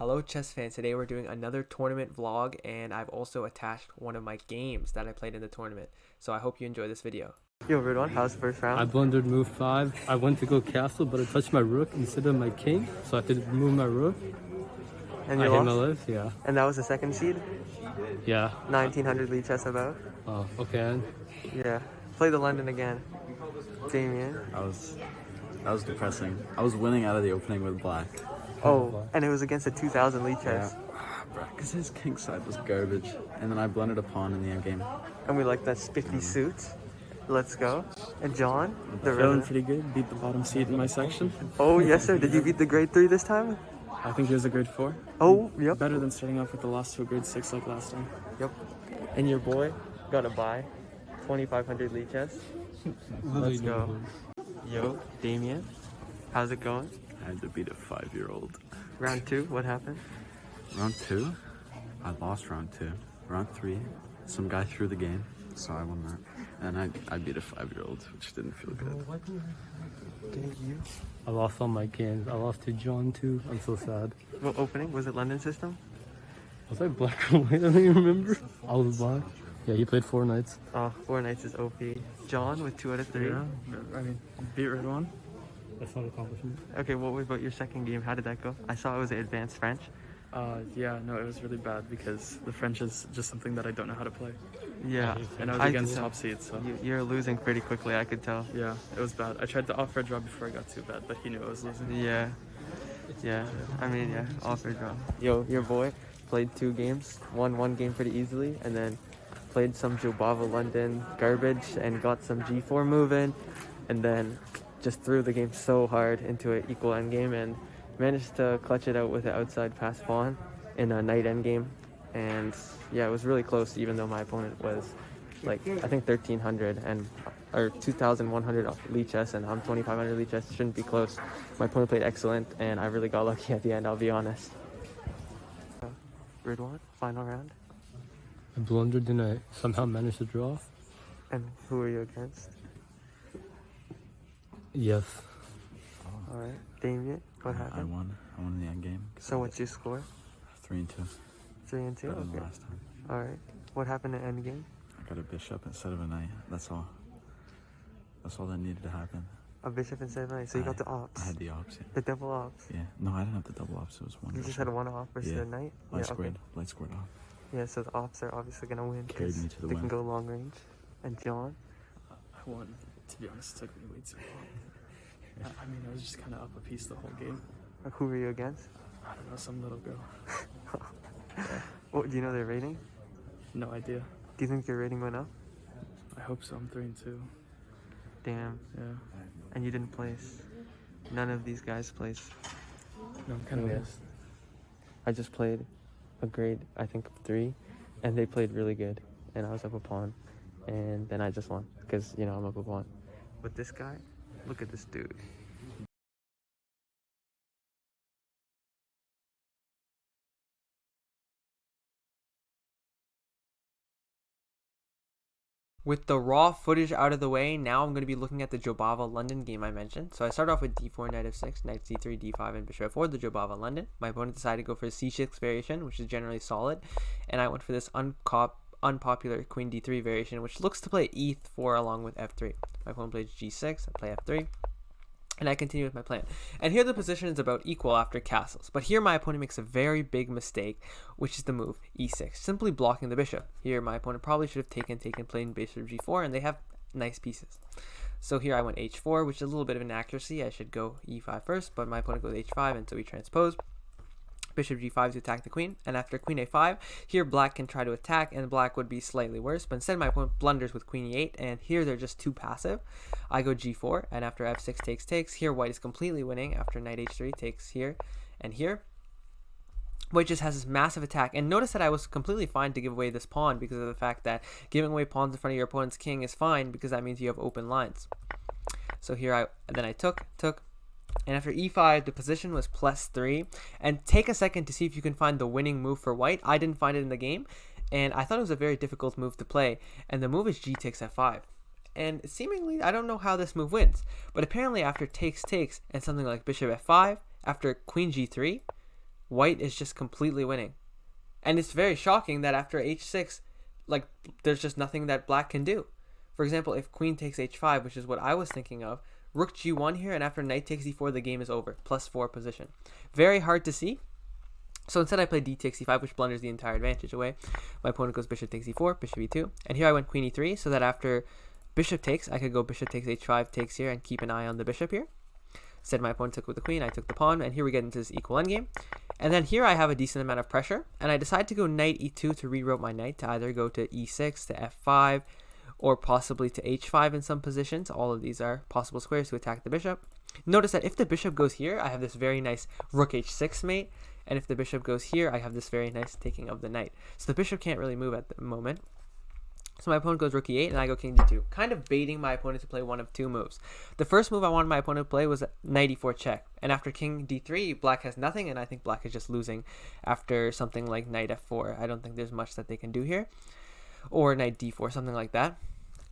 Hello chess fans, today we're doing another tournament vlog and I've also attached one of my games that I played in the tournament. So I hope you enjoy this video. Yo everyone, how's the first I round? blundered move 5. I went to go castle, but I touched my rook instead of my king, so I had to move my rook. And I you hit my lost? life, yeah. And that was the second seed? Yeah. 1900 lead chess about? Oh, okay. Yeah. Play the London again. Damien. That was depressing. I was winning out of the opening with black. Oh, and it was against a 2000 lead chess. Because his king side was garbage. And then I blundered a pawn in the end game. And we like that spiffy suit. Let's go. And John, the Feeling resident. pretty good. Beat the bottom seed in my section. Oh yes sir, did you beat the grade 3 this time? I think it was a grade 4. Oh, yep. Better than starting off with the loss to a grade 6 like last time. Yep. And your boy got a buy. 2500 lead chess. Let's go. Yo, Damien, how's it going? I had to beat a 5-year-old. Round 2, what happened? Round 2, I lost round 2. Round 3, some guy threw the game, so I won that. And I beat a 5-year-old, which didn't feel good. Did you? I lost all my games. I lost to John too. I'm so sad. What opening? Was it London system? Was I black or white? I don't even remember. I was black. Yeah, he played 4 knights. Oh, 4 knights is OP. John with 2 out of 3. Yeah, I mean, beat red 1. That's not an accomplishment. Okay, what about your second game? How did that go? I saw it was advanced French. Yeah, no, it was really bad because the French is just something that I don't know how to play. Yeah, And I was against top seeds, so You're losing pretty quickly, I could tell. yeah, it was bad. I tried to offer a draw before I got too bad, but he knew I was losing. Yeah. Yeah. I mean, yeah, offer draw. Yo, your boy played 2 games, won 1 game pretty easily, and then played some Jobava London garbage and got some G4 moving, and then just threw the game so hard into an equal endgame and managed to clutch it out with an outside pass pawn in a knight endgame. And yeah, it was really close, even though my opponent was like, I think 1300 and or 2100 lead chess, and I'm 2500 lead chess. It shouldn't be close. My opponent played excellent, and I really got lucky at the end, I'll be honest. Grid 1, final round. I blundered and I somehow managed to draw. And who are you against? Yes. Alright, Damien, what I happened? won. I won the end game. So what's your score? 3-2. 3 and 2? Better than Okay. last time. Alright. What happened in endgame? I got a bishop instead of a knight. That's all. That's all that needed to happen. A bishop instead of knight. So you got the ops. I had the ops, yeah. The double ops. Yeah. No, I didn't have the double ops. It was one. You just bishop. had a 1 off versus Yeah. a knight? Light Yeah, squared. Light squared off. Yeah, so the ops are obviously going to win Carried because me to the they can win. go long range. And John? I won. To be honest, it took me way too long. I mean, I was just kind of up a piece the whole game. Who are you against? I don't know, some little girl. What, do you know their rating? No idea. Do you think your rating went up? I hope so. I'm 3 and 2. Damn. Yeah. And you didn't place. None of these guys placed. No, I'm kind of pissed. I just played a grade, I think, 3, and they played really good. And I was up a pawn, and then I just won, because, you know, I'm up a pawn. But this guy, look at this dude. With the raw footage out of the way, now I'm going to be looking at the Jobava London game I mentioned. So I started off with d4, knight f6, knight c3, d5, and bishop f4, the Jobava London. My opponent decided to go for a c6 variation, which is generally solid. And I went for this unpopular queen d3 variation, which looks to play e4 along with f3. My opponent plays g6, I play f3. And I continue with my plan. And here the position is about equal after castles. But here my opponent makes a very big mistake, which is the move e6, simply blocking the bishop. Here my opponent probably should have taken, playing bishop g4, and they have nice pieces. So here I went h4, which is a little bit of inaccuracy. I should go e5 first, but my opponent goes h5, and so we transpose. Bishop g5 to attack the queen, and after queen a5, here black can try to attack, and black would be slightly worse, but instead my opponent blunders with queen e8, and here they're just too passive. I go g4, and after f6 takes, here white is completely winning. After knight h3 takes here and here, white just has this massive attack. And notice that I was completely fine to give away this pawn because of the fact that giving away pawns in front of your opponent's king is fine because that means you have open lines. So here I took, and after e5, the position was +3. And take a second to see if you can find the winning move for white. I didn't find it in the game, and I thought it was a very difficult move to play. And the move is g takes f5. And seemingly, I don't know how this move wins, but apparently after takes, and something like bishop f5, after queen g3, white is just completely winning. And it's very shocking that after h6, like, there's just nothing that black can do. For example, if queen takes h5, which is what I was thinking of, rook g1 here, and after knight takes e4, the game is over. +4 position. Very hard to see. So instead I played d takes e5, which blunders the entire advantage away. My opponent goes bishop takes e4, bishop e2. And here I went queen e3, so that after bishop takes, I could go bishop takes h5, takes here, and keep an eye on the bishop here. Instead, my opponent took with the queen, I took the pawn, and here we get into this equal endgame. And then here I have a decent amount of pressure, and I decide to go knight e2 to reroute my knight to either go to e6, to f5, or possibly to h5 in some positions. All of these are possible squares to attack the bishop. Notice that if the bishop goes here, I have this very nice rook h6 mate, and if the bishop goes here, I have this very nice taking of the knight. So the bishop can't really move at the moment. So my opponent goes rook e8, and I go king d2, kind of baiting my opponent to play one of two moves. The first move I wanted my opponent to play was knight e4 check, and after king d3, black has nothing, and I think black is just losing after something like knight f4. I don't think there's much that they can do here, or knight d4, something like that.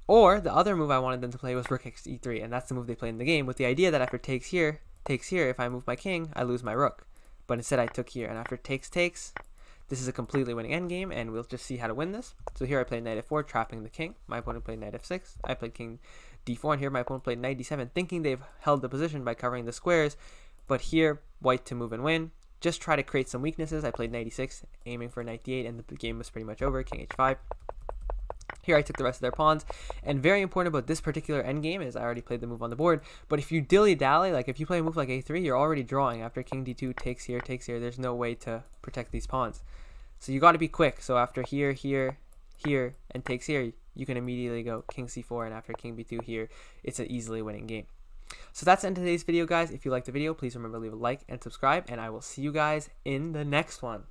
Or the other move I wanted them to play was rook e3, and that's the move they played in the game, with the idea that after takes here, if I move my king, I lose my rook. But instead I took here, and after takes, this is a completely winning endgame, and we'll just see how to win this. So here I played knight f4, trapping the king. My opponent played knight f6. I played king d4, and here my opponent played knight d7, thinking they've held the position by covering the squares. But here, white to move and win. Just try to create some weaknesses. I played knight e6, aiming for knight d8, and the game was pretty much over. King h5. Here I took the rest of their pawns, and very important about this particular endgame is I already played the move on the board, but if you dilly-dally, like if you play a move like a3, you're already drawing. After king d2 takes here, there's no way to protect these pawns. So you got to be quick. So after here, and takes here, you can immediately go king c4, and after king b2 here, it's an easily winning game. So that's the end of today's video, guys. If you liked the video, please remember to leave a like and subscribe, and I will see you guys in the next one.